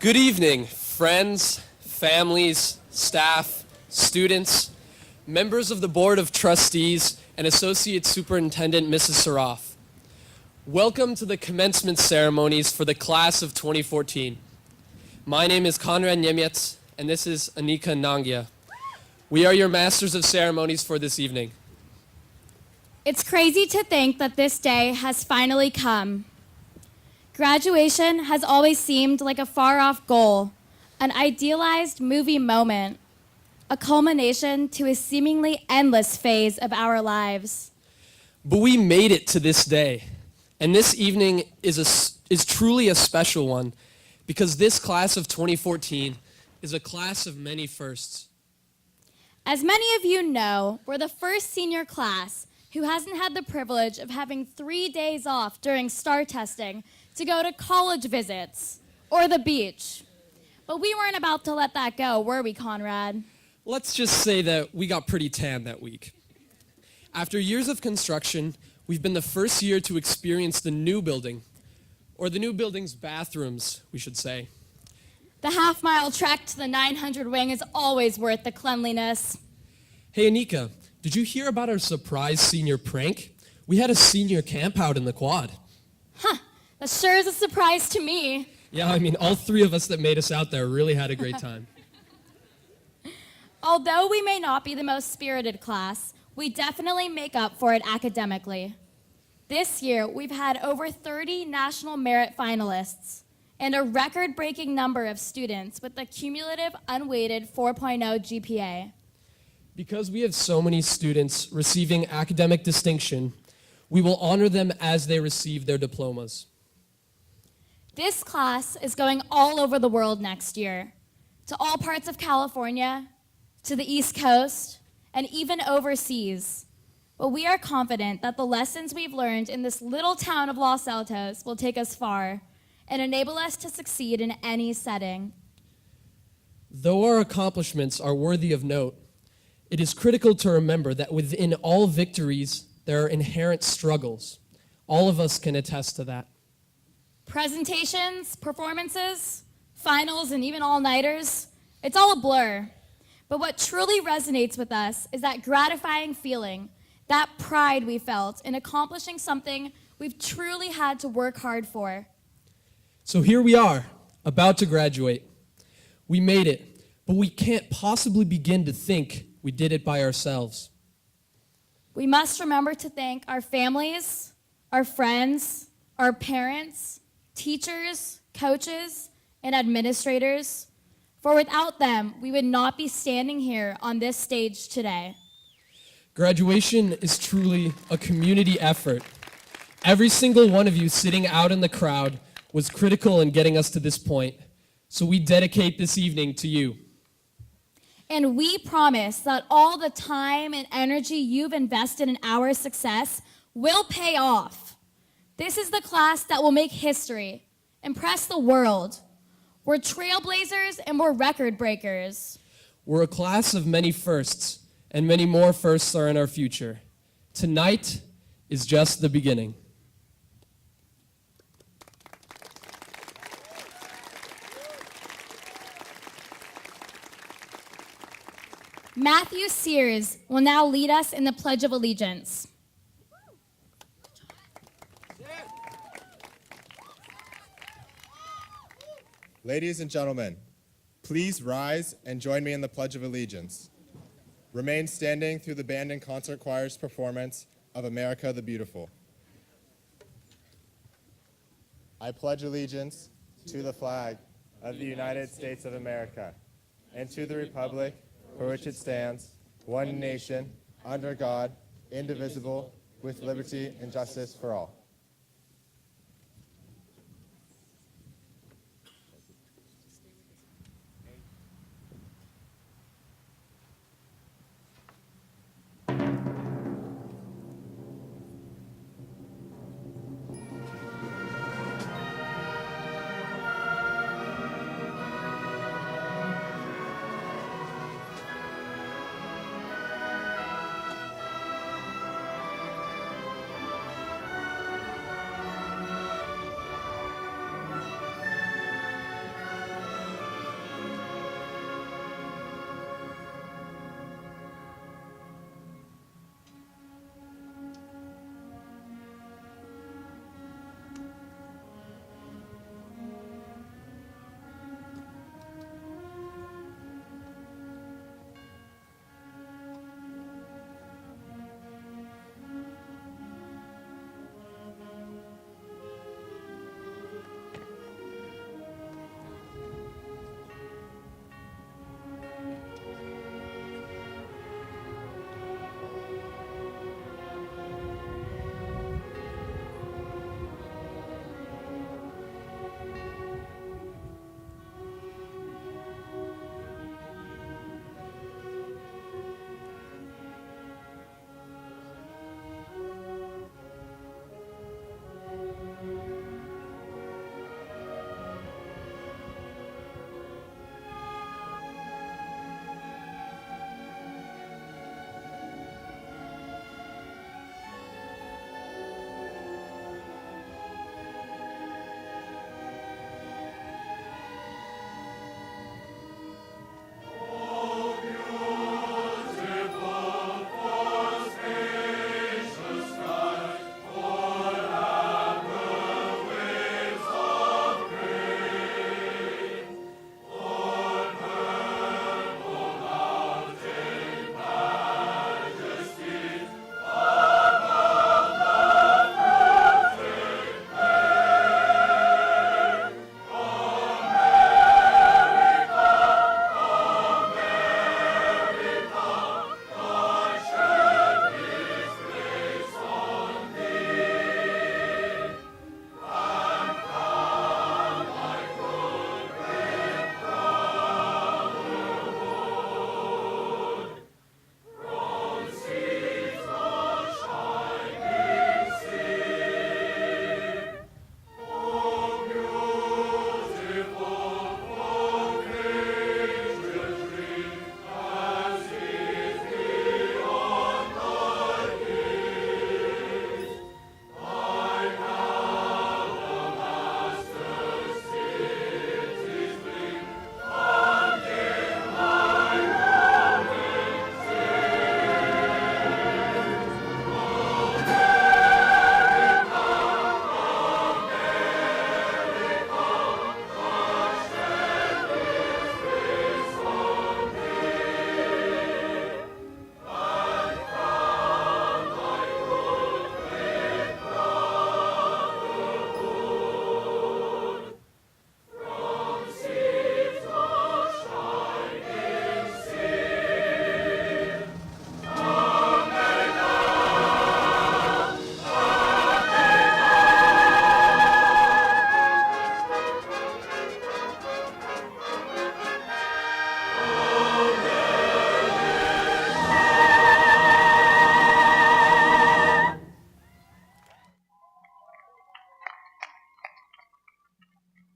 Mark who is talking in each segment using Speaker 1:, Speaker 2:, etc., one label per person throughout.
Speaker 1: Good evening, friends, families, staff, students, members of the Board of Trustees, and Associate Superintendent Mrs. Saraf. Welcome to the commencement ceremonies for the class of 2014. My name is Konrad Niemiec, and this is Anika Nangia. We are your Masters of Ceremonies for this evening.
Speaker 2: It's crazy to think that this day has finally come. Graduation has always seemed like a far-off goal, an idealized movie moment, a culmination to a seemingly endless phase of our lives.
Speaker 1: But we made it to this day, and this evening is truly a special one because this class of 2014 is a class of many firsts.
Speaker 2: As many of you know, we're the first senior class who hasn't had the privilege of having 3 days off during STAR testing to go to college visits or the beach. But we weren't about to let that go, were we, Conrad?
Speaker 1: Let's just say that we got pretty tan that week. After years of construction, we've been the first year to experience the new building, or the new building's bathrooms, we should say.
Speaker 2: The half-mile trek to the 900 wing is always worth the cleanliness.
Speaker 1: Hey, Anika, did you hear about our surprise senior prank? We had a senior camp out in the quad.
Speaker 2: Huh, that sure is a surprise to me.
Speaker 1: Yeah, I mean, all three of us that made us out there really had a great time.
Speaker 2: Although we may not be the most spirited class, we definitely make up for it academically. This year, we've had over 30 national merit finalists and a record-breaking number of students with a cumulative unweighted 4.0 GPA.
Speaker 1: Because we have so many students receiving academic distinction, we will honor them as they receive their diplomas.
Speaker 2: This class is going all over the world next year, to all parts of California, to the East Coast, and even overseas. But we are confident that the lessons we've learned in this little town of Los Altos will take us far and enable us to succeed in any setting.
Speaker 1: Though our accomplishments are worthy of note, it is critical to remember that within all victories, there are inherent struggles. All of us can attest to that.
Speaker 2: Presentations, performances, finals, and even all-nighters, it's all a blur. But what truly resonates with us is that gratifying feeling, that pride we felt in accomplishing something we've truly had to work hard for.
Speaker 1: So here we are, about to graduate. We made it, but we can't possibly begin to think we did it by ourselves.
Speaker 2: We must remember to thank our families, our friends, our parents, teachers, coaches, and administrators, for without them, we would not be standing here on this stage today.
Speaker 1: Graduation is truly a community effort. Every single one of you sitting out in the crowd was critical in getting us to this point, so we dedicate this evening to you.
Speaker 2: And we promise that all the time and energy you've invested in our success will pay off. This is the class that will make history, impress the world. We're trailblazers and we're record breakers.
Speaker 1: We're a class of many firsts, and many more firsts are in our future. Tonight is just the beginning.
Speaker 2: Matthew Sears will now lead us in the Pledge of Allegiance.
Speaker 3: Ladies and gentlemen, please rise and join me in the Pledge of Allegiance. Remain standing through the band and concert choir's performance of America the Beautiful. I pledge allegiance to the flag of the United States of America and to the republic for which it stands, one nation, under God, indivisible, with liberty and justice for all.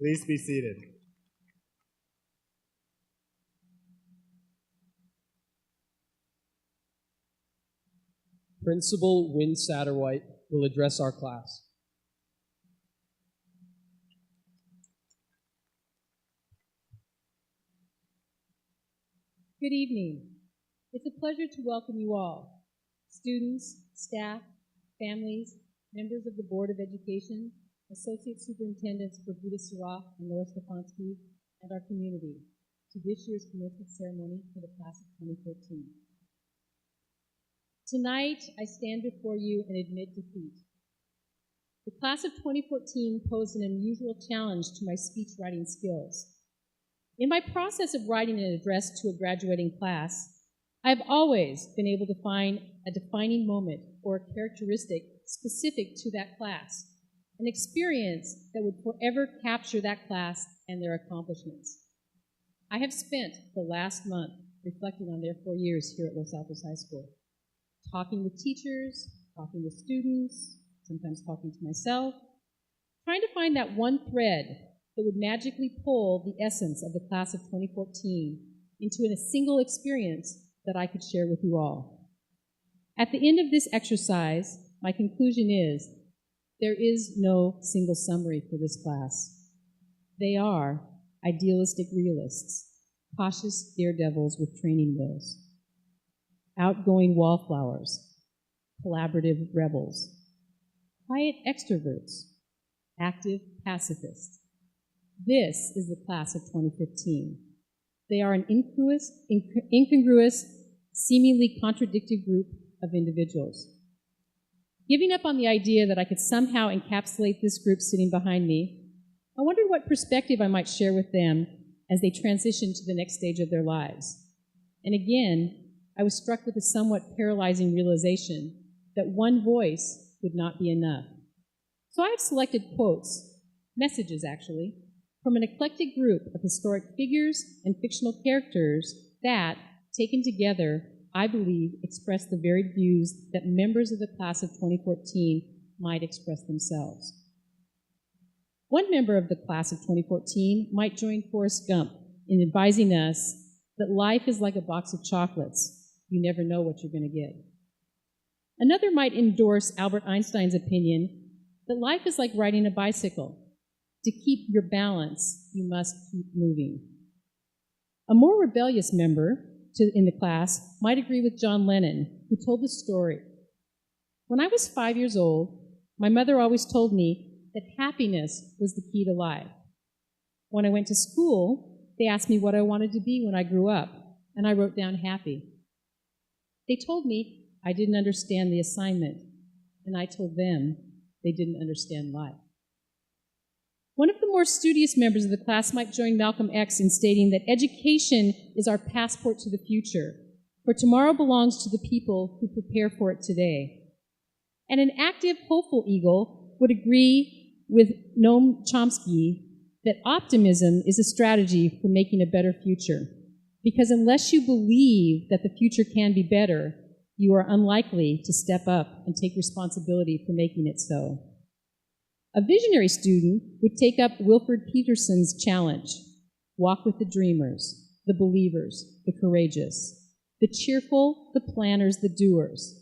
Speaker 3: Please be seated.
Speaker 1: Principal Wynn Satterwhite will address our class.
Speaker 4: Good evening. It's a pleasure to welcome you all, students, staff, families, members of the Board of Education, Associate Superintendents Brigitte Saraf and Laura Stefanski, and our community, to this year's commencement ceremony for the class of 2014. Tonight, I stand before you and admit defeat. The class of 2014 posed an unusual challenge to my speech writing skills. In my process of writing an address to a graduating class, I have always been able to find a defining moment or a characteristic specific to that class, an experience that would forever capture that class and their accomplishments. I have spent the last month reflecting on their 4 years here at Los Altos High School, talking with teachers, talking with students, sometimes talking to myself, trying to find that one thread that would magically pull the essence of the class of 2014 into a single experience that I could share with you all. At the end of this exercise, my conclusion is there is no single summary for this class. They are idealistic realists, cautious daredevils with training wheels, outgoing wallflowers, collaborative rebels, quiet extroverts, active pacifists. This is the class of 2015. They are an incongruous, seemingly contradictory group of individuals. Giving up on the idea that I could somehow encapsulate this group sitting behind me, I wondered what perspective I might share with them as they transition to the next stage of their lives. And again, I was struck with a somewhat paralyzing realization that one voice would not be enough. So I have selected quotes, messages actually, from an eclectic group of historic figures and fictional characters that, taken together, I believe express the varied views that members of the class of 2014 might express themselves. One member of the class of 2014 might join Forrest Gump in advising us that life is like a box of chocolates. You never know what you're going to get. Another might endorse Albert Einstein's opinion that life is like riding a bicycle. To keep your balance, you must keep moving. A more rebellious member in the class might agree with John Lennon, who told the story. When I was 5 years old, my mother always told me that happiness was the key to life. When I went to school, they asked me what I wanted to be when I grew up, and I wrote down happy. They told me I didn't understand the assignment, and I told them they didn't understand life. One of the more studious members of the class might join Malcolm X in stating that education is our passport to the future, for tomorrow belongs to the people who prepare for it today. And an active, hopeful eagle would agree with Noam Chomsky that optimism is a strategy for making a better future, because unless you believe that the future can be better, you are unlikely to step up and take responsibility for making it so. A visionary student would take up Wilford Peterson's challenge, walk with the dreamers, the believers, the courageous, the cheerful, the planners, the doers,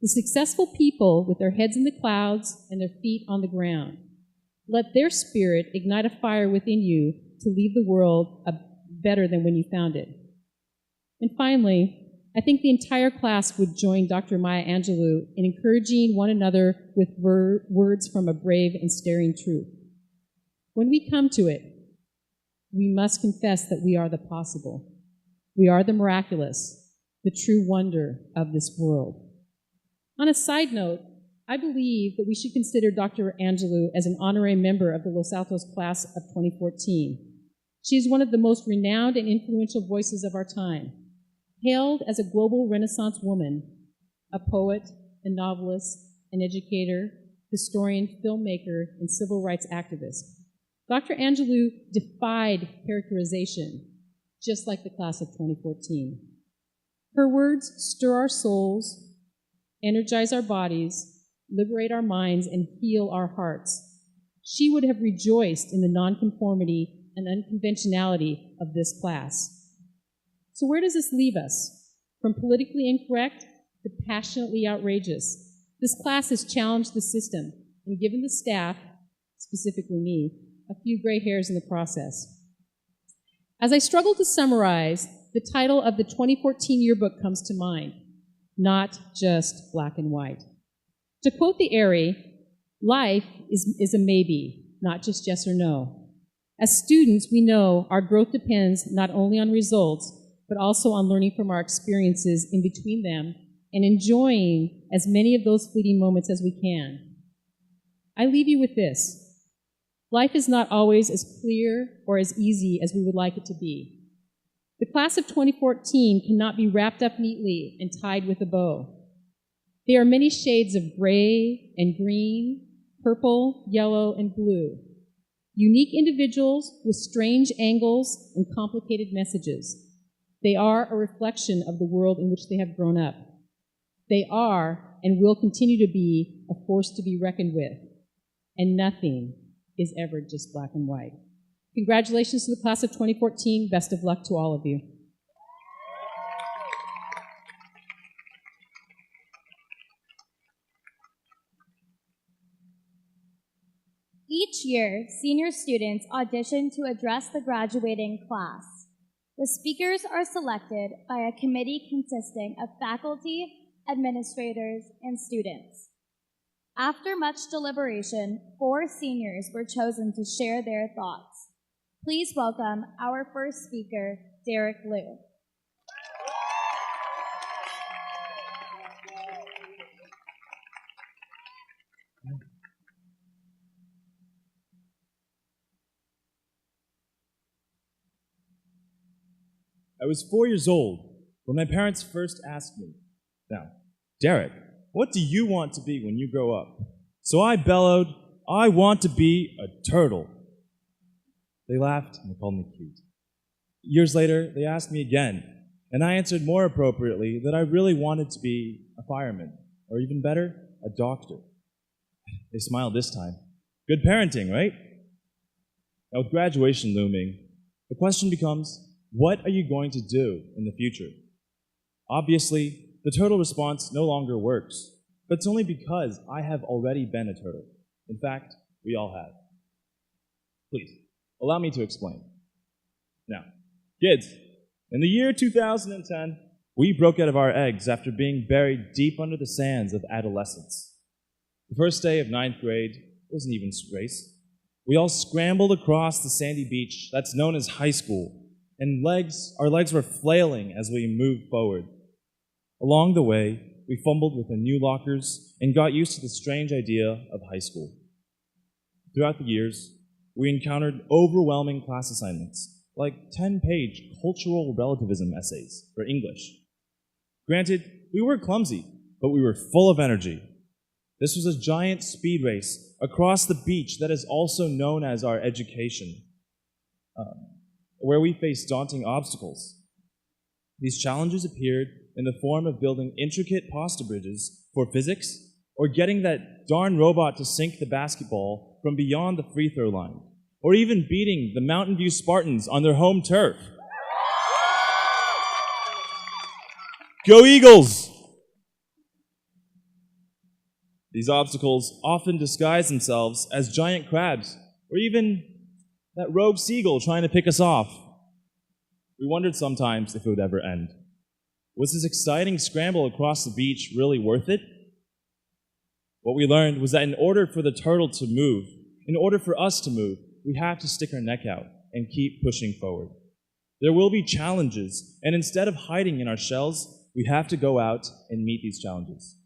Speaker 4: the successful people with their heads in the clouds and their feet on the ground. Let their spirit ignite a fire within you to leave the world better than when you found it. And finally, I think the entire class would join Dr. Maya Angelou in encouraging one another with words from a brave and staring truth. When we come to it, we must confess that we are the possible. We are the miraculous, the true wonder of this world. On a side note, I believe that we should consider Dr. Angelou as an honorary member of the Los Altos class of 2014. She is one of the most renowned and influential voices of our time, hailed as a global Renaissance woman, a poet, a novelist, an educator, historian, filmmaker, and civil rights activist. Dr. Angelou defied characterization, just like the class of 2014. Her words stir our souls, energize our bodies, liberate our minds, and heal our hearts. she would have rejoiced in the nonconformity and unconventionality of this class. So where does this leave us? From politically incorrect to passionately outrageous, this class has challenged the system and given the staff, specifically me, a few gray hairs in the process. As I struggle to summarize, the title of the 2014 yearbook comes to mind, Not Just Black and White. To quote the Airy, life is a maybe, not just yes or no. As students, we know our growth depends not only on results, but also on learning from our experiences in between them and enjoying as many of those fleeting moments as we can. I leave you with this. Life is not always as clear or as easy as we would like it to be. The class of 2014 cannot be wrapped up neatly and tied with a bow. There are many shades of gray and green, purple, yellow, and blue. Unique individuals with strange angles and complicated messages. They are a reflection of the world in which they have grown up. They are and will continue to be a force to be reckoned with. And nothing is ever just black and white. Congratulations to the class of 2014. Best of luck to all of you.
Speaker 2: Each year, senior students audition to address the graduating class. The speakers are selected by a committee consisting of faculty, administrators, and students. After much deliberation, 4 seniors were chosen to share their thoughts. Please welcome our first speaker, Derek Liu.
Speaker 5: I was 4 years old when my parents first asked me, "Now, Derek, what do you want to be when you grow up?" So I bellowed, "I want to be a turtle." They laughed and they called me cute. Years later, they asked me again, and I answered more appropriately that I really wanted to be a fireman, or even better, a doctor. They smiled this time. Good parenting, right? Now, with graduation looming, the question becomes, what are you going to do in the future? Obviously, the turtle response no longer works, but it's only because I have already been a turtle. In fact, we all have. Please, allow me to explain. Now, kids, in the year 2010, we broke out of our eggs after being buried deep under the sands of adolescence. The first day of 9th grade was an even race. We all scrambled across the sandy beach that's known as high school, and our legs were flailing as we moved forward. Along the way, we fumbled with our new lockers and got used to the strange idea of high school. Throughout the years, we encountered overwhelming class assignments, like 10-page cultural relativism essays for English. Granted, we were clumsy, but we were full of energy. This was a giant speed race across the beach that is also known as our education, where we faced daunting obstacles. These challenges appeared in the form of building intricate pasta bridges for physics, or getting that darn robot to sink the basketball from beyond the free throw line, or even beating the Mountain View Spartans on their home turf. Go Eagles! These obstacles often disguise themselves as giant crabs, or even that rogue seagull trying to pick us off. We wondered sometimes if it would ever end. Was this exciting scramble across the beach really worth it? What we learned was that in order for the turtle to move, in order for us to move, we have to stick our neck out and keep pushing forward. There will be challenges, and instead of hiding in our shells, we have to go out and meet these challenges.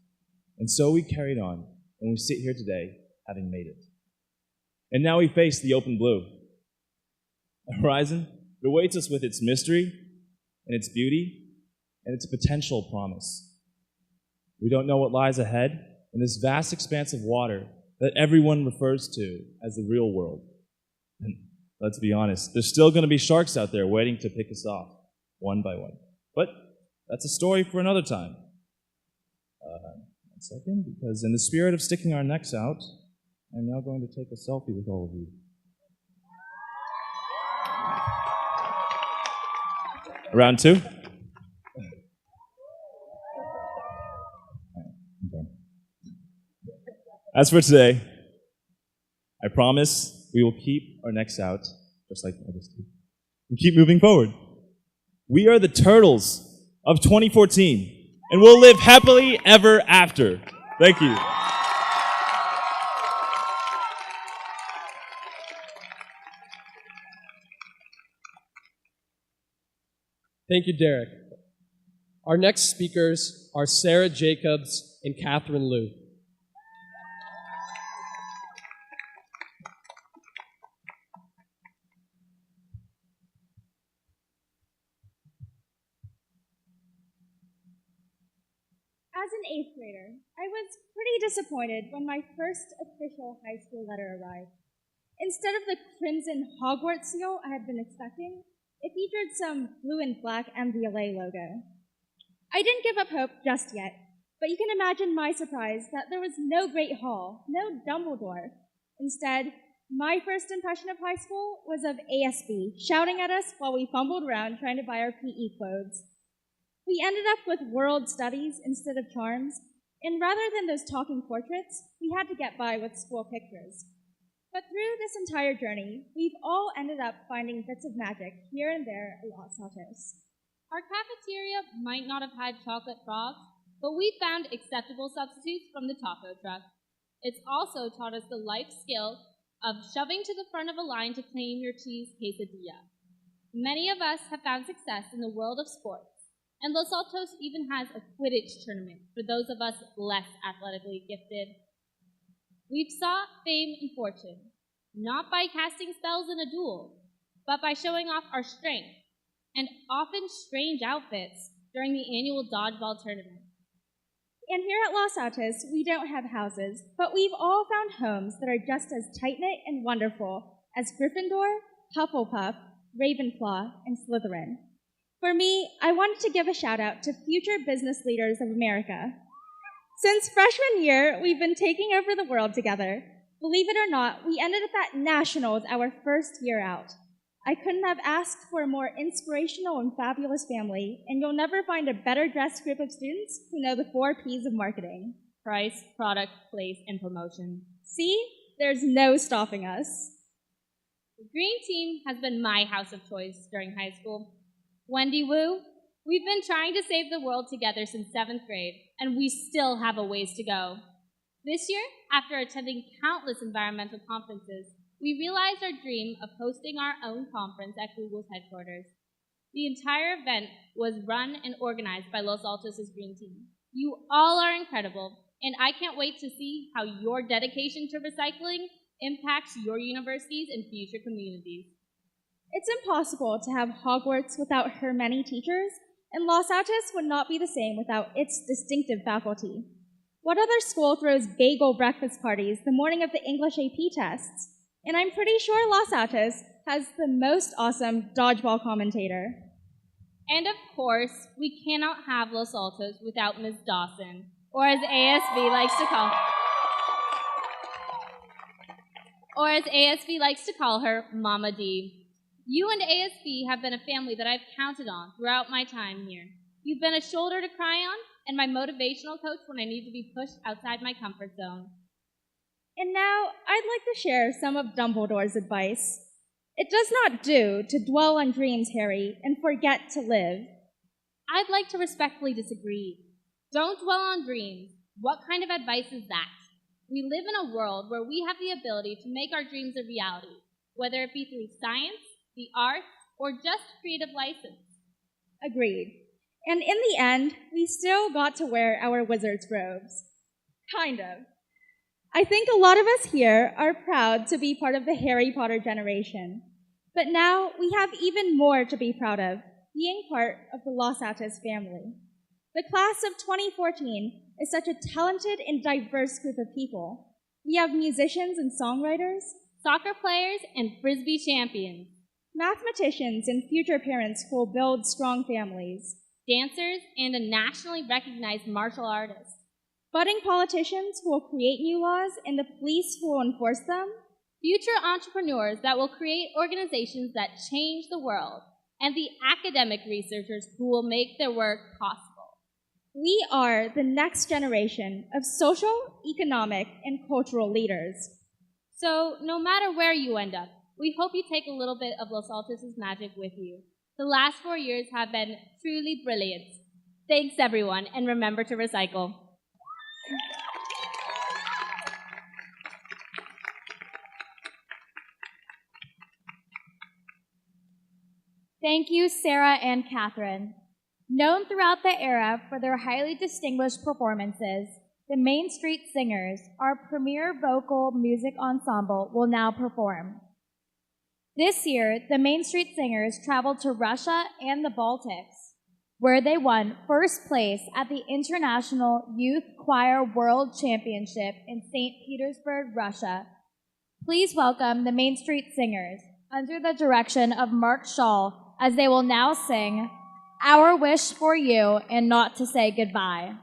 Speaker 5: And so we carried on, and we sit here today having made it. And now we face the open blue. A horizon that awaits us with its mystery and its beauty and its potential promise. We don't know what lies ahead in this vast expanse of water that everyone refers to as the real world. And let's be honest, there's still going to be sharks out there waiting to pick us off, one by one. But that's a story for another time. One second, because in the spirit of sticking our necks out, I'm now going to take a selfie with all of you. Round two. As for today, I promise we will keep our necks out, just like I just did, and keep moving forward. We are the Turtles of 2014, and we'll live happily ever after. Thank you.
Speaker 1: Thank you, Derek. Our next speakers are Sarah Jacobs and Catherine Liu.
Speaker 6: As an 8th grader, I was pretty disappointed when my first official high school letter arrived. Instead of the crimson Hogwarts seal I had been expecting, it featured some blue and black MVLA logo. I didn't give up hope just yet, but you can imagine my surprise that there was no Great Hall, no Dumbledore. Instead, my first impression of high school was of ASB shouting at us while we fumbled around trying to buy our PE clothes. We ended up with world studies instead of charms, and rather than those talking portraits, we had to get by with school pictures. But through this entire journey, we've all ended up finding bits of magic here and there at Los Altos.
Speaker 7: Our cafeteria might not have had chocolate frogs, but we found acceptable substitutes from the taco truck. It's also taught us the life skill of shoving to the front of a line to claim your cheese quesadilla. Many of us have found success in the world of sports, and Los Altos even has a Quidditch tournament for those of us less athletically gifted. We've sought fame and fortune, not by casting spells in a duel, but by showing off our strength and often strange outfits during the annual dodgeball tournament.
Speaker 6: And here at Los Altos, we don't have houses, but we've all found homes that are just as tight-knit and wonderful as Gryffindor, Hufflepuff, Ravenclaw, and Slytherin. For me, I wanted to give a shout-out to future business leaders of America. Since freshman year, we've been taking over the world together. Believe it or not, we ended up at Nationals our first year out. I couldn't have asked for a more inspirational and fabulous family, and you'll never find a better-dressed group of students who know the 4 Ps of marketing.
Speaker 7: Price, product, place, and promotion.
Speaker 6: See? There's no stopping us.
Speaker 7: The green team has been my house of choice during high school. Wendy Wu, we've been trying to save the world together since 7th grade, and we still have a ways to go. This year, after attending countless environmental conferences, we realized our dream of hosting our own conference at Google's headquarters. The entire event was run and organized by Los Altos' green team. You all are incredible, and I can't wait to see how your dedication to recycling impacts your universities and future communities.
Speaker 6: It's impossible to have Hogwarts without her many teachers, and Los Altos would not be the same without its distinctive faculty. What other school throws bagel breakfast parties the morning of the English AP tests? And I'm pretty sure Los Altos has the most awesome dodgeball commentator.
Speaker 7: And of course, we cannot have Los Altos without Ms. Dawson, or as ASB likes to call her, Mama D. You and ASB have been a family that I've counted on throughout my time here. You've been a shoulder to cry on and my motivational coach when I need to be pushed outside my comfort zone.
Speaker 6: And now, I'd like to share some of Dumbledore's advice. It does not do to dwell on dreams, Harry, and forget to live.
Speaker 7: I'd like to respectfully disagree. Don't dwell on dreams. What kind of advice is that? We live in a world where we have the ability to make our dreams a reality, whether it be through science, the arts, or just creative license.
Speaker 6: Agreed. And in the end, we still got to wear our wizard's robes. Kind of. I think a lot of us here are proud to be part of the Harry Potter generation. But now we have even more to be proud of, being part of the Los Altos family. The class of 2014 is such a talented and diverse group of people. We have musicians and songwriters,
Speaker 7: soccer players, and Frisbee champions,
Speaker 6: mathematicians and future parents who will build strong families,
Speaker 7: dancers, and a nationally recognized martial artist.
Speaker 6: budding politicians who will create new laws, and the police who will enforce them,
Speaker 7: future entrepreneurs that will create organizations that change the world, and the academic researchers who will make their work possible.
Speaker 6: we are the next generation of social, economic, and cultural leaders.
Speaker 7: So, no matter where you end up, we hope you take a little bit of Los Altos' magic with you. The last 4 years have been truly brilliant. Thanks, everyone, and remember to recycle.
Speaker 2: Thank you, Sarah and Catherine. Known throughout the era for their highly distinguished performances, the Main Street Singers, our premier vocal music ensemble, will now perform. This year, the Main Street Singers traveled to Russia and the Baltics, where they won first place at the International Youth Choir World Championship in St. Petersburg, Russia. Please welcome the Main Street Singers, under the direction of Mark Shaw, as they will now sing Our Wish for You and Not to Say Goodbye.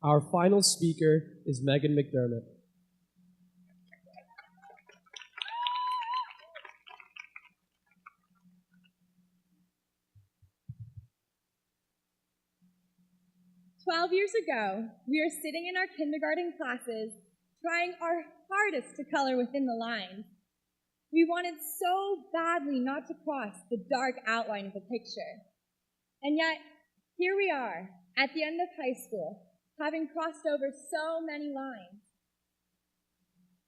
Speaker 1: Our final speaker is Megan McDermott.
Speaker 6: "12 years ago, we were sitting in our kindergarten classes, trying our hardest to color within the lines. We wanted so badly not to cross the dark outline of the picture. And yet, here we are, at the end of high school, having crossed over so many lines.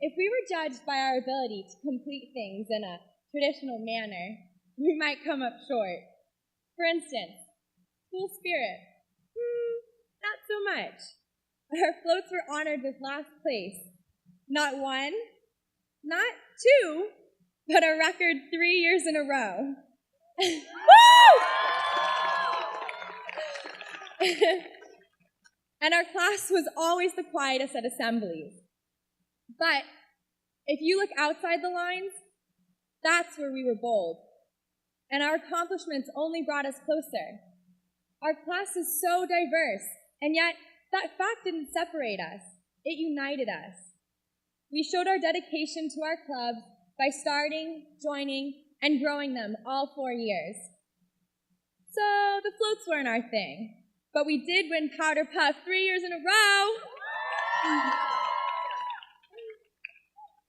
Speaker 6: If we were judged by our ability to complete things in a traditional manner, we might come up short. For instance, school spirit, not so much. Our floats were honored with last place. Not one, not two, but a record 3 years in a row. And our class was always the quietest at assemblies. But if you look outside the lines, that's where we were bold. And our accomplishments only brought us closer. Our class is so diverse, and yet that fact didn't separate us. It united us. We showed our dedication to our clubs by starting, joining, and growing them all 4 years. So the floats weren't our thing, but we did win Powder Puff 3 years in a row.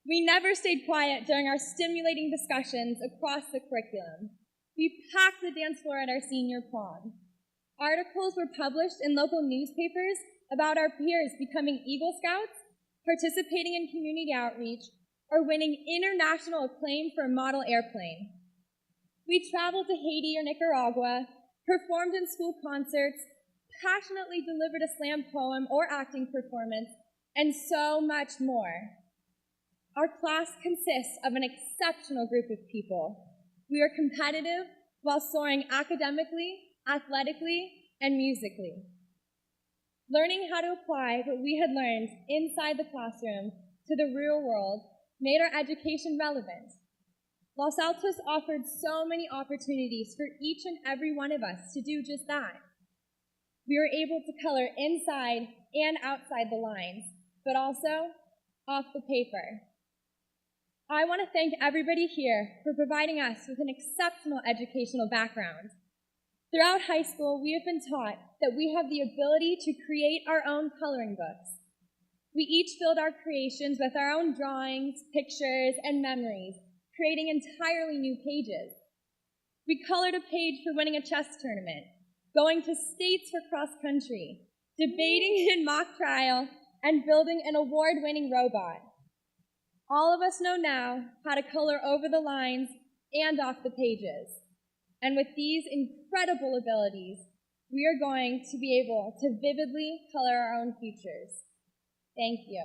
Speaker 6: We never stayed quiet during our stimulating discussions across the curriculum. We packed the dance floor at our senior prom. Articles were published in local newspapers about our peers becoming Eagle Scouts, participating in community outreach, or winning international acclaim for a model airplane. We traveled to Haiti or Nicaragua, performed in school concerts, passionately delivered a slam poem or acting performance, and so much more. Our class consists of an exceptional group of people. We are competitive while soaring academically, athletically, and musically. Learning how to apply what we had learned inside the classroom to the real world made our education relevant. Los Altos offered so many opportunities for each and every one of us to do just that. We were able to color inside and outside the lines, but also off the paper. I want to thank everybody here for providing us with an exceptional educational background. Throughout high school, we have been taught that we have the ability to create our own coloring books. We each filled our creations with our own drawings, pictures, and memories, creating entirely new pages. We colored a page for winning a chess tournament, going to states for cross-country, debating in mock trial, and building an award-winning robot. All of us know now how to color over the lines and off the pages. And with these incredible abilities, we are going to be able to vividly color our own futures. Thank you.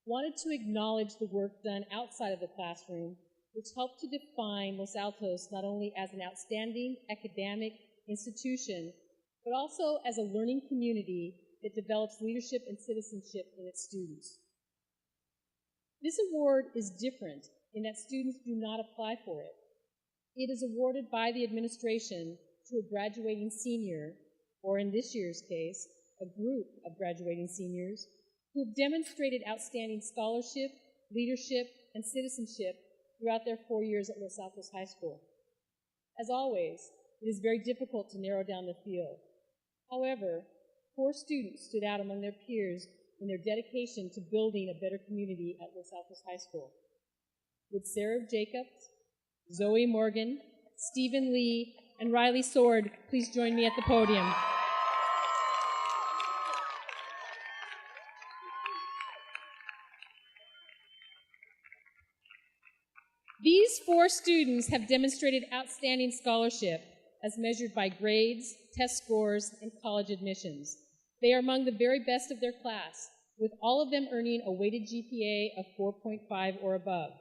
Speaker 4: Wanted to acknowledge the work done outside of the classroom, which helped to define Los Altos not only as an outstanding academic institution, but also as a learning community that develops leadership and citizenship in its students. This award is different in that students do not apply for it. It is awarded by the administration to a graduating senior, or in this year's case, a group of graduating seniors who have demonstrated outstanding scholarship, leadership, and citizenship throughout their 4 years at Los Altos High School. As always, it is very difficult to narrow down the field. However, 4 students stood out among their peers in their dedication to building a better community at Los Altos High School. Would Sarah Jacobs, Zoe Morgan, Stephen Lee, and Riley Sword please join me at the podium? These 4 students have demonstrated outstanding scholarship as measured by grades, test scores, and college admissions. They are among the very best of their class, with all of them earning a weighted GPA of 4.5 or above.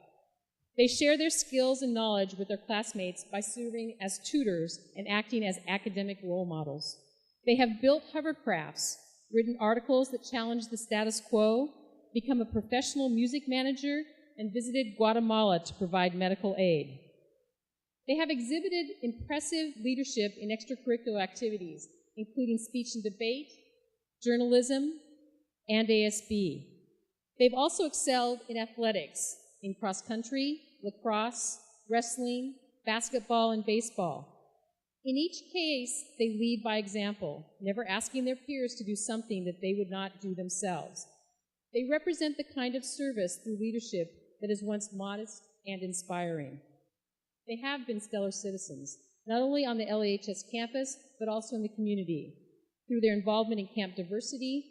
Speaker 4: They share their skills and knowledge with their classmates by serving as tutors and acting as academic role models. They have built hovercrafts, written articles that challenge the status quo, become a professional music manager, and visited Guatemala to provide medical aid. They have exhibited impressive leadership in extracurricular activities, including speech and debate, journalism, and ASB. They've also excelled in athletics, in cross-country, lacrosse, wrestling, basketball, and baseball. In each case, they lead by example, never asking their peers to do something that they would not do themselves. They represent the kind of service through leadership that is once modest and inspiring. They have been stellar citizens, not only on the LAHS campus, but also in the community, through their involvement in Camp Diversity,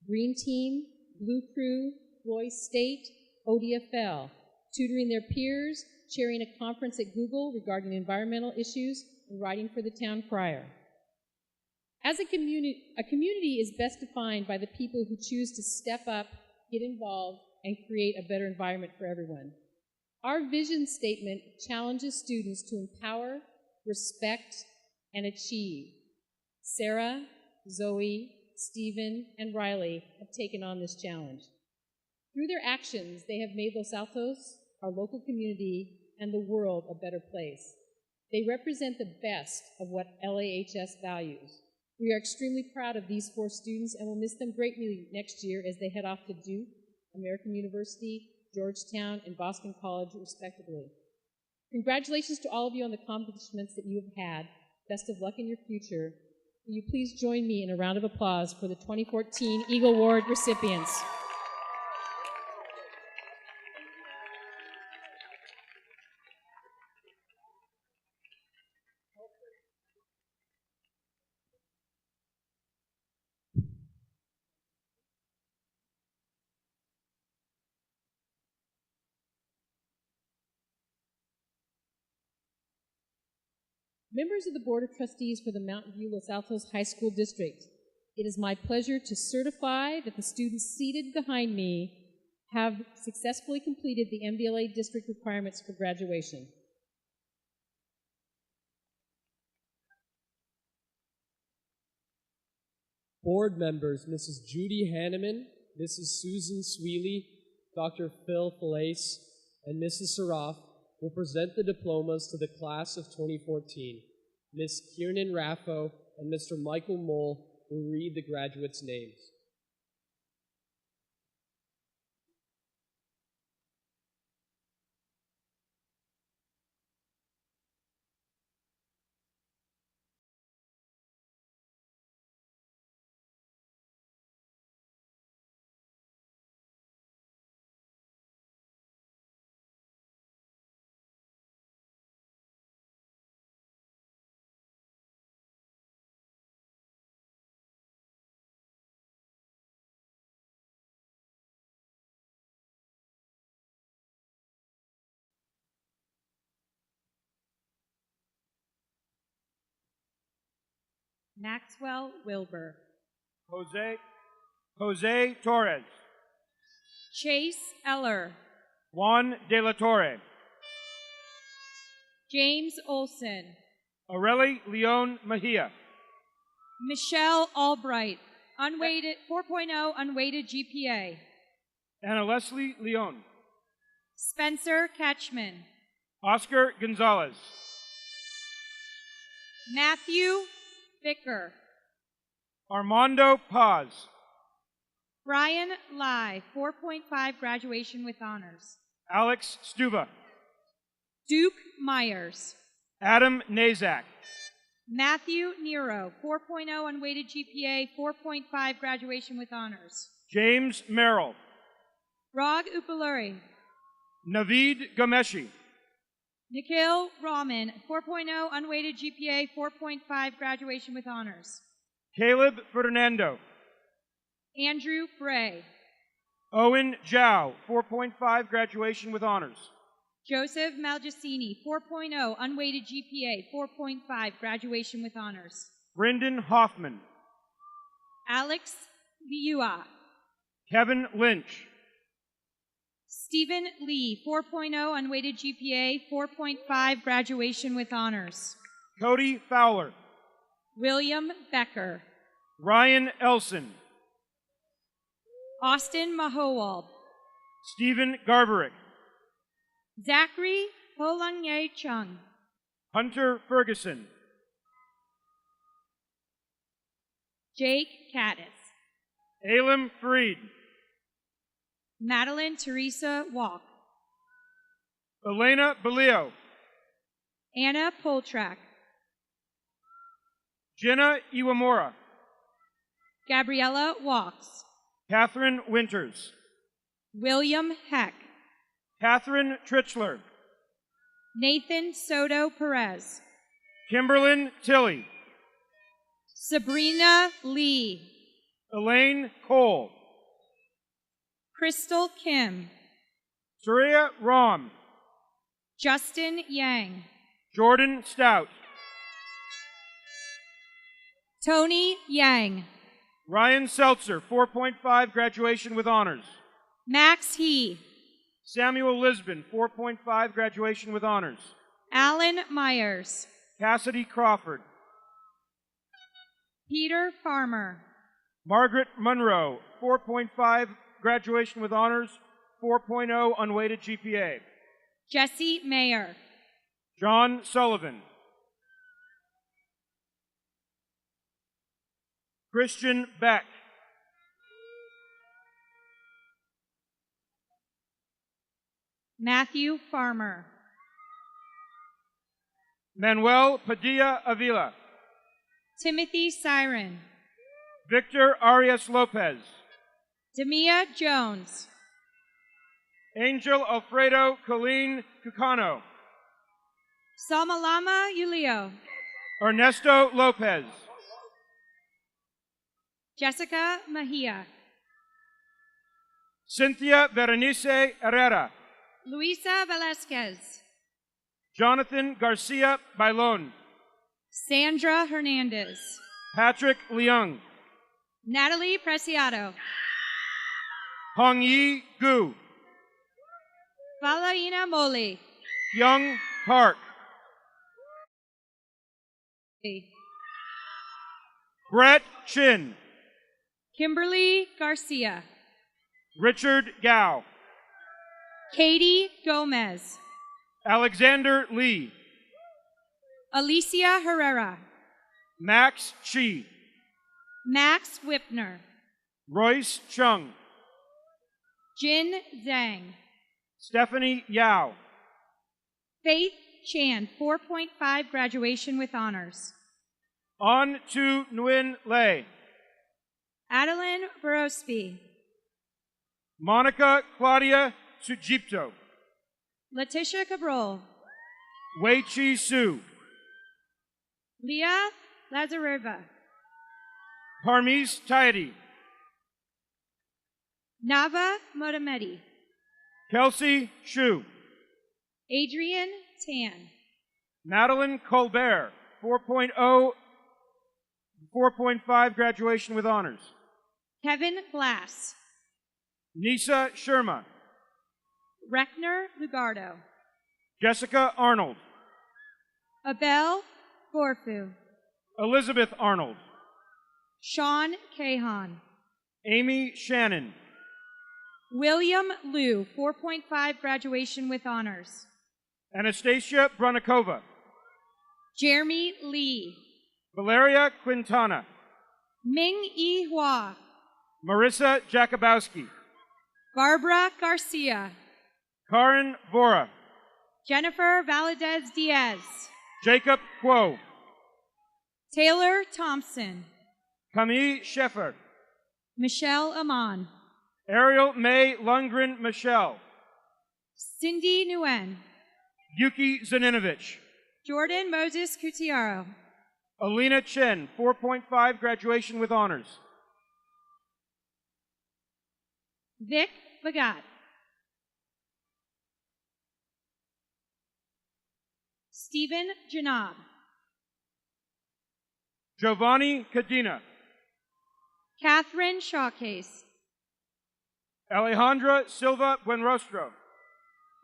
Speaker 4: Green Team, Blue Crew, Roy State, ODFL, tutoring their peers, chairing a conference at Google regarding environmental issues, and writing for the town crier. As a community is best defined by the people who choose to step up, get involved, and create a better environment for everyone. Our vision statement challenges students to empower, respect, and achieve. Sarah, Zoe, Stephen, and Riley have taken on this challenge. Through their actions, they have made Los Altos, our local community, and the world a better place. They represent the best of what LAHS values. We are extremely proud of these 4 students and will miss them greatly next year as they head off to Duke, American University, Georgetown, and Boston College, respectively. Congratulations to all of you on the accomplishments that you have had. Best of luck in your future. Will you please join me in a round of applause for the 2014 Eagle Award recipients? Members of the Board of Trustees for the Mountain View Los Altos High School District, it is my pleasure to certify that the students seated behind me have successfully completed the MVLA district requirements for graduation.
Speaker 1: Board members, Mrs. Judy Hanneman, Mrs. Susan Sweely, Dr. Phil Falaise, and Mrs. Saraf will present the diplomas to the class of 2014. Ms. Kiernan Raffo and Mr. Michael Mole will read the graduates' names.
Speaker 8: Maxwell Wilbur.
Speaker 9: Jose Torres.
Speaker 8: Chase Eller.
Speaker 9: Juan de la Torre.
Speaker 8: James Olson.
Speaker 9: Areli Leon Mejia.
Speaker 8: Michelle Albright. Unweighted 4.0 unweighted GPA.
Speaker 9: Anna Leslie Leon.
Speaker 8: Spencer Ketchman.
Speaker 9: Oscar Gonzalez.
Speaker 8: Matthew Bicker.
Speaker 9: Armando Paz.
Speaker 8: Brian Lai, 4.5 graduation with honors.
Speaker 9: Alex Stuva.
Speaker 8: Duke Myers.
Speaker 9: Adam Nazak.
Speaker 8: Matthew Nero, 4.0 unweighted GPA, 4.5 graduation with honors.
Speaker 9: James Merrill.
Speaker 8: Rag Upaluri.
Speaker 9: Naveed Gameshi.
Speaker 8: Nikhil Rahman, 4.0 unweighted GPA, 4.5 graduation with honors.
Speaker 9: Caleb Fernando.
Speaker 8: Andrew Bray.
Speaker 9: Owen Zhao, 4.5 graduation with honors.
Speaker 8: Joseph Malgacini, 4.0 unweighted GPA, 4.5 graduation with honors.
Speaker 9: Brendan Hoffman.
Speaker 8: Alex Liua.
Speaker 9: Kevin Lynch.
Speaker 8: Stephen Lee, 4.0 unweighted GPA, 4.5 graduation with honors.
Speaker 9: Cody Fowler.
Speaker 8: William Becker.
Speaker 9: Ryan Elson.
Speaker 8: Austin Mahowald.
Speaker 9: Stephen Garberick.
Speaker 8: Zachary Holangye Chung.
Speaker 9: Hunter Ferguson.
Speaker 8: Jake Caddis.
Speaker 9: Alim Fareed.
Speaker 8: Madeline Teresa Walk.
Speaker 9: Elena Belio.
Speaker 8: Anna Poltrak.
Speaker 9: Jenna Iwamura.
Speaker 8: Gabriella Walks.
Speaker 9: Catherine Winters.
Speaker 8: William Heck.
Speaker 9: Catherine Tritchler.
Speaker 8: Nathan Soto Perez.
Speaker 9: Kimberlyn Tilley.
Speaker 8: Sabrina Lee.
Speaker 9: Elaine Cole.
Speaker 8: Crystal Kim.
Speaker 9: Surya Ram.
Speaker 8: Justin Yang.
Speaker 9: Jordan Stout.
Speaker 8: Tony Yang.
Speaker 9: Ryan Seltzer, 4.5, graduation with honors.
Speaker 8: Max He.
Speaker 9: Samuel Lisbon, 4.5, graduation with honors.
Speaker 8: Alan Myers.
Speaker 9: Cassidy Crawford.
Speaker 8: Peter Farmer.
Speaker 9: Margaret Monroe, 4.5, graduation with honors, 4.0 unweighted GPA.
Speaker 8: Jesse Mayer.
Speaker 9: John Sullivan. Christian Beck.
Speaker 8: Matthew Farmer.
Speaker 9: Manuel Padilla Avila.
Speaker 8: Timothy Siren.
Speaker 9: Victor Arias Lopez.
Speaker 8: Demia Jones.
Speaker 9: Angel Alfredo Colleen Cucano.
Speaker 8: Samalama Yulio.
Speaker 9: Ernesto Lopez.
Speaker 8: Jessica Mahia.
Speaker 9: Cynthia Berenice Herrera.
Speaker 8: Luisa Velasquez.
Speaker 9: Jonathan Garcia Bailon.
Speaker 8: Sandra Hernandez.
Speaker 9: Patrick Leung.
Speaker 8: Natalie Preciado.
Speaker 9: Hongyi Gu.
Speaker 8: Valaina Moli.
Speaker 9: Young Park. Brett Chin.
Speaker 8: Kimberly Garcia.
Speaker 9: Richard Gao.
Speaker 8: Katie Gomez.
Speaker 9: Alexander Lee.
Speaker 8: Alicia Herrera.
Speaker 9: Max Chi.
Speaker 8: Max Whipner.
Speaker 9: Royce Chung.
Speaker 8: Jin Zhang.
Speaker 9: Stephanie Yao.
Speaker 8: Faith Chan, 4.5 graduation with honors.
Speaker 9: On Tu Nguyen Lei.
Speaker 8: Adeline Borospi.
Speaker 9: Monica Claudia Sujipto.
Speaker 8: Letitia Cabral.
Speaker 9: Wei Chi Su.
Speaker 8: Leah Lazareva.
Speaker 9: Parmise Taidi.
Speaker 8: Nava Motamedi.
Speaker 9: Kelsey Shu.
Speaker 8: Adrian Tan.
Speaker 9: Madeline Colbert, 4.0, 4.5 graduation with honors.
Speaker 8: Kevin Glass.
Speaker 9: Nisa Sherma.
Speaker 8: Reckner Lugardo.
Speaker 9: Jessica Arnold.
Speaker 8: Abel Gorfu.
Speaker 9: Elizabeth Arnold.
Speaker 8: Sean Cahan.
Speaker 9: Amy Shannon.
Speaker 8: William Liu, 4.5 graduation with honors.
Speaker 9: Anastasia Brunikova.
Speaker 8: Jeremy Lee.
Speaker 9: Valeria Quintana.
Speaker 8: Ming Yi Hua.
Speaker 9: Marissa Jakubowski.
Speaker 8: Barbara Garcia.
Speaker 9: Karen Vora.
Speaker 8: Jennifer Valadez Diaz.
Speaker 9: Jacob Kuo.
Speaker 8: Taylor Thompson.
Speaker 9: Camille Sheffer.
Speaker 8: Michelle Amon.
Speaker 9: Ariel May Lundgren Michelle.
Speaker 8: Cindy Nguyen.
Speaker 9: Yuki Zaninovich.
Speaker 8: Jordan Moses Cutiaro.
Speaker 9: Alina Chen, 4.5 graduation with honors.
Speaker 8: Vic Bagat. Stephen Janab.
Speaker 9: Giovanni Cadena.
Speaker 8: Catherine Shawcase.
Speaker 9: Alejandra Silva Buenrostro.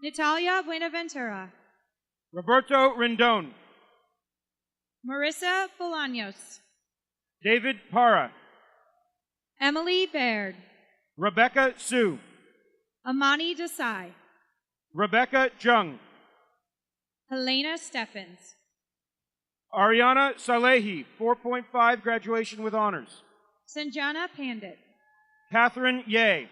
Speaker 8: Natalia Buenaventura.
Speaker 9: Roberto Rendon.
Speaker 8: Marissa Bolaños.
Speaker 9: David Para.
Speaker 8: Emily Baird.
Speaker 9: Rebecca Su.
Speaker 8: Amani Desai.
Speaker 9: Rebecca Jung.
Speaker 8: Helena Steffens.
Speaker 9: Ariana Salehi, 4.5, graduation with honors.
Speaker 8: Sanjana Pandit.
Speaker 9: Catherine Ye.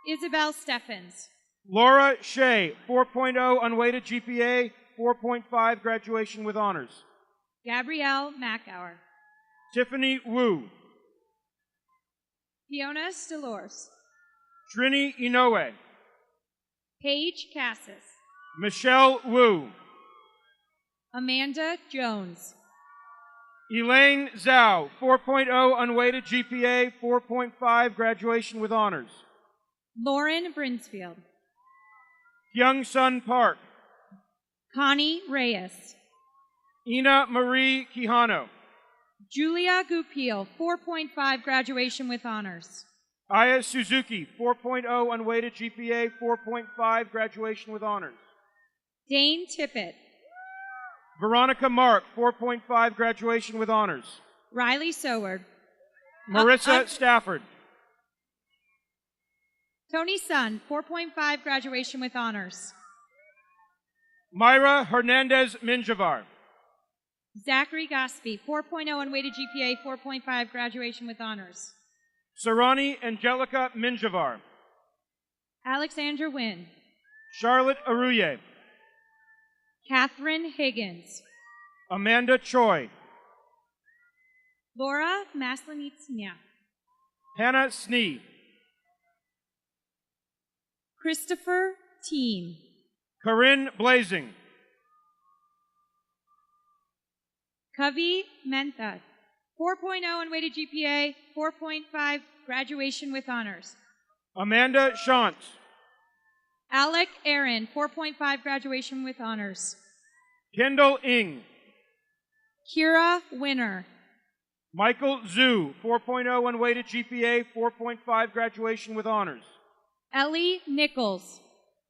Speaker 8: Isabel Steffens.
Speaker 9: Laura Shea, 4.0, unweighted GPA, 4.5, graduation with honors.
Speaker 8: Gabrielle Macauer.
Speaker 9: Tiffany Wu.
Speaker 8: Fiona Stelors.
Speaker 9: Trini Inoue.
Speaker 8: Paige Cassis.
Speaker 9: Michelle Wu.
Speaker 8: Amanda Jones.
Speaker 9: Elaine Zhao, 4.0, unweighted GPA, 4.5, graduation with honors.
Speaker 8: Lauren Brinsfield.
Speaker 9: Young Sun Park.
Speaker 8: Connie Reyes.
Speaker 9: Ina Marie Quijano.
Speaker 8: Julia Goupil, 4.5, graduation with honors.
Speaker 9: Aya Suzuki, 4.0, unweighted GPA, 4.5, graduation with honors.
Speaker 8: Dane Tippett.
Speaker 9: Veronica Mark, 4.5, graduation with honors.
Speaker 8: Riley Soward.
Speaker 9: Marissa Stafford.
Speaker 8: Tony Sun, 4.5, graduation with honors.
Speaker 9: Myra Hernandez Minjavar.
Speaker 8: Zachary Gospi, 4.0, unweighted GPA, 4.5, graduation with honors.
Speaker 9: Sarani Angelica Minjavar.
Speaker 8: Alexandra Wynn.
Speaker 9: Charlotte Aruye.
Speaker 8: Catherine Higgins.
Speaker 9: Amanda Choi.
Speaker 8: Laura Maslanitsina.
Speaker 9: Hannah Snee.
Speaker 8: Christopher Teen.
Speaker 9: Corinne Blazing.
Speaker 8: Kavi Mentha, 4.0, unweighted GPA, 4.5, graduation with honors.
Speaker 9: Amanda Shantz.
Speaker 8: Alec Aaron, 4.5, graduation with honors.
Speaker 9: Kendall Ing.
Speaker 8: Kira Winner.
Speaker 9: Michael Zhu, 4.0, unweighted GPA, 4.5, graduation with honors.
Speaker 8: Ellie Nichols.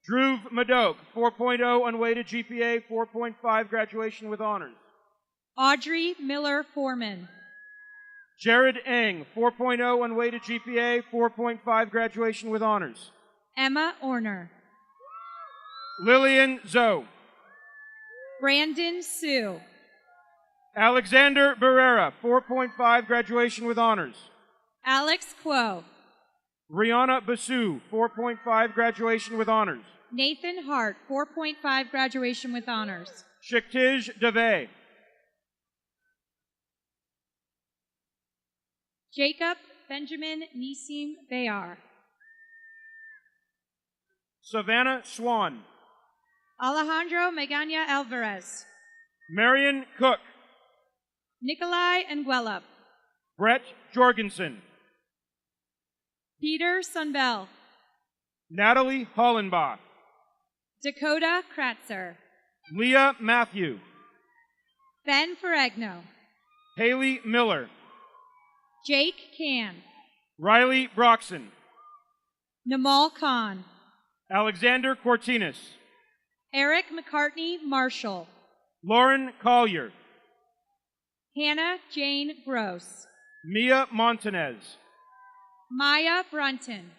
Speaker 9: Dhruv Madok, 4.0, unweighted GPA, 4.5, graduation with honors.
Speaker 8: Audrey Miller Foreman.
Speaker 9: Jared Eng, 4.0, unweighted GPA, 4.5, graduation with honors.
Speaker 8: Emma Orner.
Speaker 9: Lillian Zoe.
Speaker 8: Brandon Sue.
Speaker 9: Alexander Barrera, 4.5, graduation with honors.
Speaker 8: Alex Quo.
Speaker 9: Rihanna Basu, 4.5, graduation with honors.
Speaker 8: Nathan Hart, 4.5, graduation with honors.
Speaker 9: Shaktij Dave.
Speaker 8: Jacob Benjamin Nisim Bayar.
Speaker 9: Savannah Swan.
Speaker 8: Alejandro Megana Alvarez.
Speaker 9: Marion Cook.
Speaker 8: Nikolai Nguelup.
Speaker 9: Brett Jorgensen.
Speaker 8: Peter Sunbell.
Speaker 9: Natalie Hollenbach.
Speaker 8: Dakota Kratzer.
Speaker 9: Leah Matthew.
Speaker 8: Ben Ferragno.
Speaker 9: Haley Miller.
Speaker 8: Jake Can.
Speaker 9: Riley Broxson.
Speaker 8: Namal Khan.
Speaker 9: Alexander Cortinas.
Speaker 8: Eric McCartney Marshall.
Speaker 9: Lauren Collier.
Speaker 8: Hannah Jane Gross.
Speaker 9: Mia Montanez.
Speaker 8: Maya Brunton.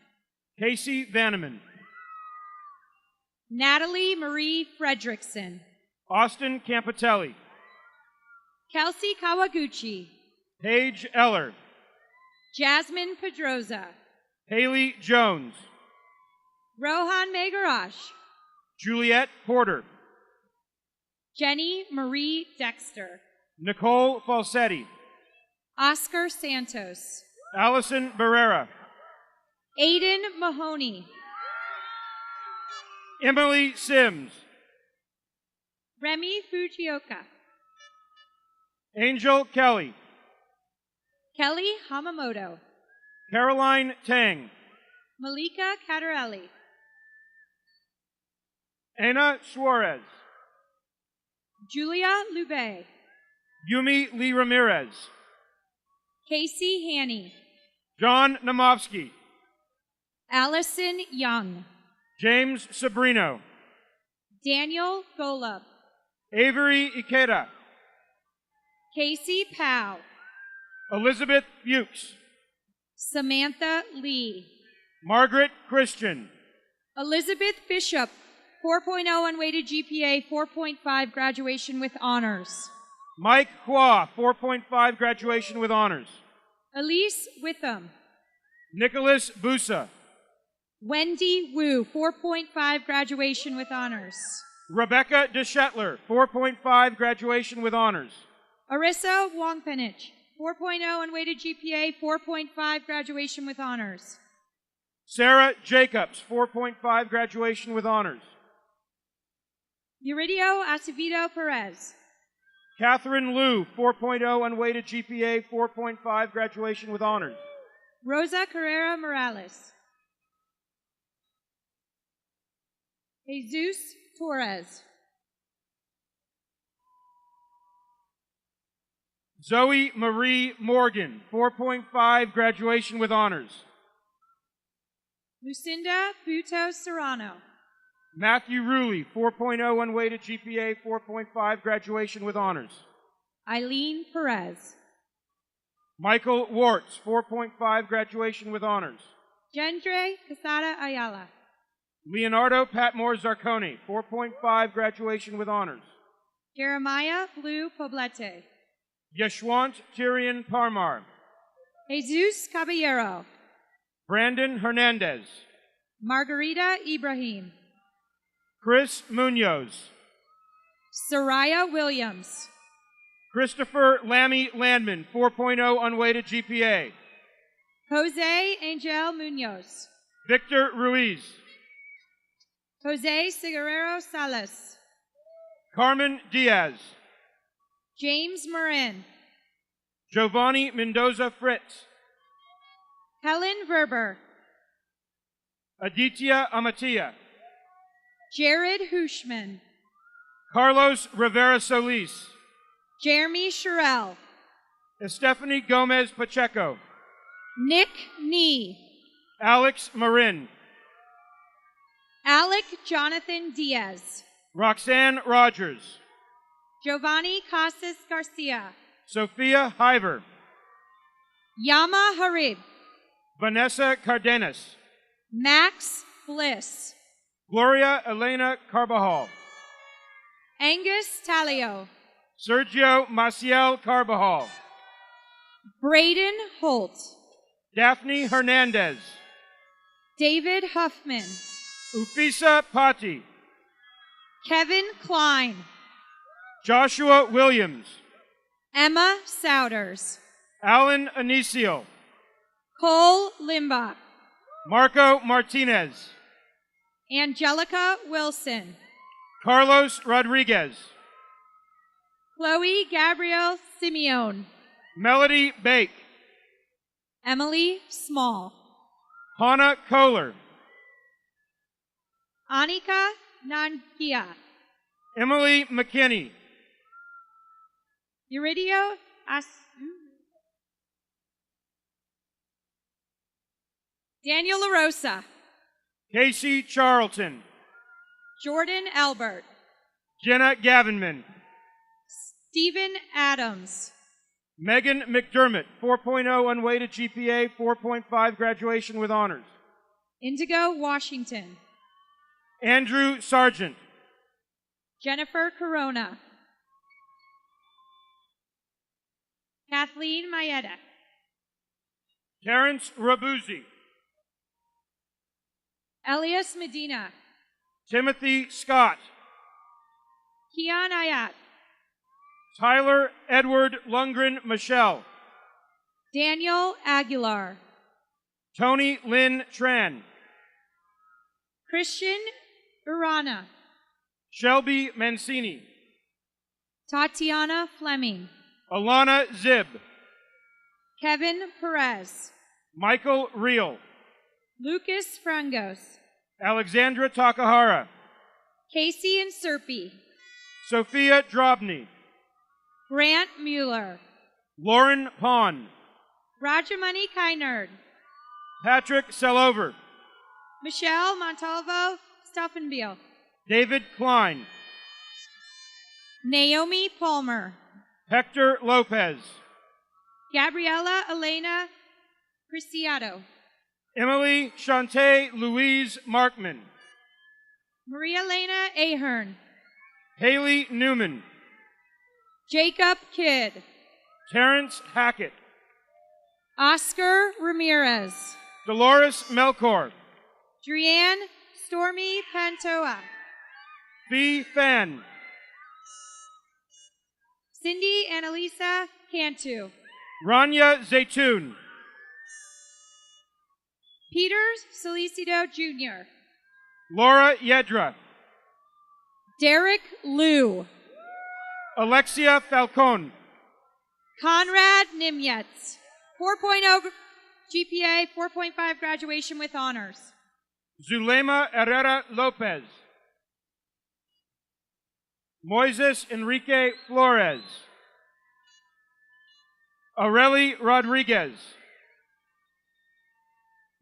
Speaker 9: Casey Vanneman.
Speaker 8: Natalie Marie Fredrickson.
Speaker 9: Austin Campitelli.
Speaker 8: Kelsey Kawaguchi.
Speaker 9: Paige Eller.
Speaker 8: Jasmine Pedroza.
Speaker 9: Haley Jones.
Speaker 8: Rohan Megarash.
Speaker 9: Juliet Porter.
Speaker 8: Jenny Marie Dexter.
Speaker 9: Nicole Falsetti.
Speaker 8: Oscar Santos.
Speaker 9: Allison Barrera.
Speaker 8: Aiden Mahoney.
Speaker 9: Emily Sims.
Speaker 8: Remy Fujioka.
Speaker 9: Angel Kelly.
Speaker 8: Kelly Hamamoto.
Speaker 9: Caroline Tang.
Speaker 8: Malika Catarelli.
Speaker 9: Anna Suarez.
Speaker 8: Julia Lube.
Speaker 9: Yumi Lee Ramirez.
Speaker 8: Casey Haney.
Speaker 9: John Namovsky.
Speaker 8: Allison Young.
Speaker 9: James Sabrino.
Speaker 8: Daniel Golub.
Speaker 9: Avery Ikeda.
Speaker 8: Casey Powell.
Speaker 9: Elizabeth Fuchs.
Speaker 8: Samantha Lee.
Speaker 9: Margaret Christian.
Speaker 8: Elizabeth Bishop. 4.0 unweighted GPA, 4.5 graduation with honors.
Speaker 9: Mike Hua, 4.5, graduation with honors.
Speaker 8: Elise Witham.
Speaker 9: Nicholas Busa.
Speaker 8: Wendy Wu, 4.5, graduation with honors.
Speaker 9: Rebecca DeShetler, 4.5, graduation with honors.
Speaker 8: Arissa Wongpenich, 4.0 unweighted GPA, 4.5, graduation with honors.
Speaker 9: Sarah Jacobs, 4.5, graduation with honors.
Speaker 8: Euridio Acevedo Perez.
Speaker 9: Catherine Liu, 4.0, unweighted GPA, 4.5, graduation with honors.
Speaker 8: Rosa Carrera Morales. Jesus Torres.
Speaker 9: Zoe Marie Morgan, 4.5, graduation with honors.
Speaker 8: Lucinda Buto Serrano.
Speaker 9: Matthew Ruley, 4.0, unweighted GPA, 4.5, graduation with honors.
Speaker 8: Eileen Perez.
Speaker 9: Michael Wartz, 4.5, graduation with honors.
Speaker 8: Gendre Casada Ayala.
Speaker 9: Leonardo Patmore Zarconi, 4.5, graduation with honors.
Speaker 8: Jeremiah Blue Poblete.
Speaker 9: Yeshwant Tyrion Parmar.
Speaker 8: Jesus Caballero.
Speaker 9: Brandon Hernandez.
Speaker 8: Margarita Ibrahim.
Speaker 9: Chris Munoz.
Speaker 8: Soraya Williams.
Speaker 9: Christopher Lammy Landman, 4.0, unweighted GPA.
Speaker 8: Jose Angel Munoz.
Speaker 9: Victor Ruiz.
Speaker 8: Jose Cigarrero Salas.
Speaker 9: Carmen Diaz.
Speaker 8: James Marin.
Speaker 9: Giovanni Mendoza Fritz.
Speaker 8: Helen Verber.
Speaker 9: Aditya Amatia.
Speaker 8: Jared Hushman.
Speaker 9: Carlos Rivera Solis.
Speaker 8: Jeremy Sherrill.
Speaker 9: Stephanie Gomez Pacheco.
Speaker 8: Nick Nee.
Speaker 9: Alex Marin.
Speaker 8: Alec Jonathan Diaz.
Speaker 9: Roxanne Rogers.
Speaker 8: Giovanni Casas Garcia.
Speaker 9: Sophia Hiver.
Speaker 8: Yama Harib.
Speaker 9: Vanessa Cardenas.
Speaker 8: Max Bliss.
Speaker 9: Gloria Elena Carbajal.
Speaker 8: Angus Talio.
Speaker 9: Sergio Maciel Carbajal.
Speaker 8: Braden Holt.
Speaker 9: Daphne Hernandez.
Speaker 8: David Huffman.
Speaker 9: Ufisa Patti.
Speaker 8: Kevin Klein.
Speaker 9: Joshua Williams.
Speaker 8: Emma Souders.
Speaker 9: Alan Anicio.
Speaker 8: Cole Limbach.
Speaker 9: Marco Martinez.
Speaker 8: Angelica Wilson.
Speaker 9: Carlos Rodriguez.
Speaker 8: Chloe Gabrielle Simeone.
Speaker 9: Melody Bake.
Speaker 8: Emily Small.
Speaker 9: Hannah Kohler.
Speaker 8: Anika Nangia.
Speaker 9: Emily McKinney.
Speaker 8: Euridio Daniel LaRosa.
Speaker 9: Casey Charlton.
Speaker 8: Jordan Albert.
Speaker 9: Jenna Gavinman.
Speaker 8: Stephen Adams.
Speaker 9: Megan McDermott, 4.0 unweighted GPA, 4.5 graduation with honors.
Speaker 8: Indigo Washington.
Speaker 9: Andrew Sargent.
Speaker 8: Jennifer Corona. Kathleen Mayetta.
Speaker 9: Terrence Rabuzzi.
Speaker 8: Elias Medina.
Speaker 9: Timothy Scott.
Speaker 8: Kian Ayat.
Speaker 9: Tyler Edward Lundgren Michelle.
Speaker 8: Daniel Aguilar.
Speaker 9: Tony Lynn Tran.
Speaker 8: Christian Urana.
Speaker 9: Shelby Mancini.
Speaker 8: Tatiana Fleming.
Speaker 9: Alana Zib.
Speaker 8: Kevin Perez.
Speaker 9: Michael Reel.
Speaker 8: Lucas Frangos.
Speaker 9: Alexandra Takahara.
Speaker 8: Casey and Serpy.
Speaker 9: Sophia Drobny.
Speaker 8: Grant Mueller.
Speaker 9: Lauren Pond.
Speaker 8: Rajamani Kynerd.
Speaker 9: Patrick Sellover.
Speaker 8: Michelle Montalvo Stauffenbiel.
Speaker 9: David Klein.
Speaker 8: Naomi Palmer.
Speaker 9: Hector Lopez.
Speaker 8: Gabriela Elena Preciado.
Speaker 9: Emily Shante Louise Markman.
Speaker 8: Maria Elena Ahern.
Speaker 9: Haley Newman.
Speaker 8: Jacob Kidd.
Speaker 9: Terrence Hackett.
Speaker 8: Oscar Ramirez.
Speaker 9: Dolores Melkor.
Speaker 8: Drianne Stormy Pantoa.
Speaker 9: Fee Fan.
Speaker 8: Cindy Annalisa Cantu.
Speaker 9: Rania Zaytun.
Speaker 8: Peter Solicito Jr.
Speaker 9: Laura Yedra.
Speaker 8: Derek Liu.
Speaker 9: Alexia Falcon.
Speaker 8: Conrad Nimyetz. 4.0 GPA, 4.5 graduation with honors.
Speaker 9: Zulema Herrera Lopez. Moises Enrique Flores. Areli Rodriguez.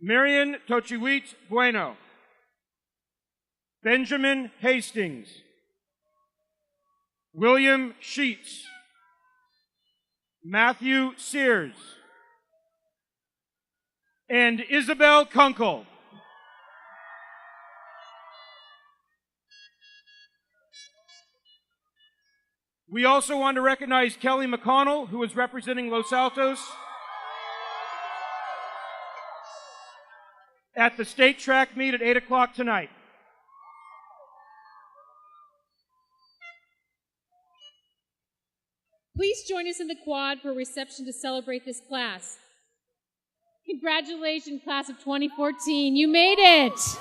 Speaker 9: Marian Tochiwit Bueno. Benjamin Hastings. William Sheets. Matthew Sears. And Isabel Kunkel. We also want to recognize Kelly McConnell, who is representing Los Altos at the state track meet at 8 o'clock tonight.
Speaker 4: Please join us in the quad for a reception to celebrate this class. Congratulations, class of 2014. You made it.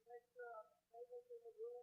Speaker 10: Make sure tables in the room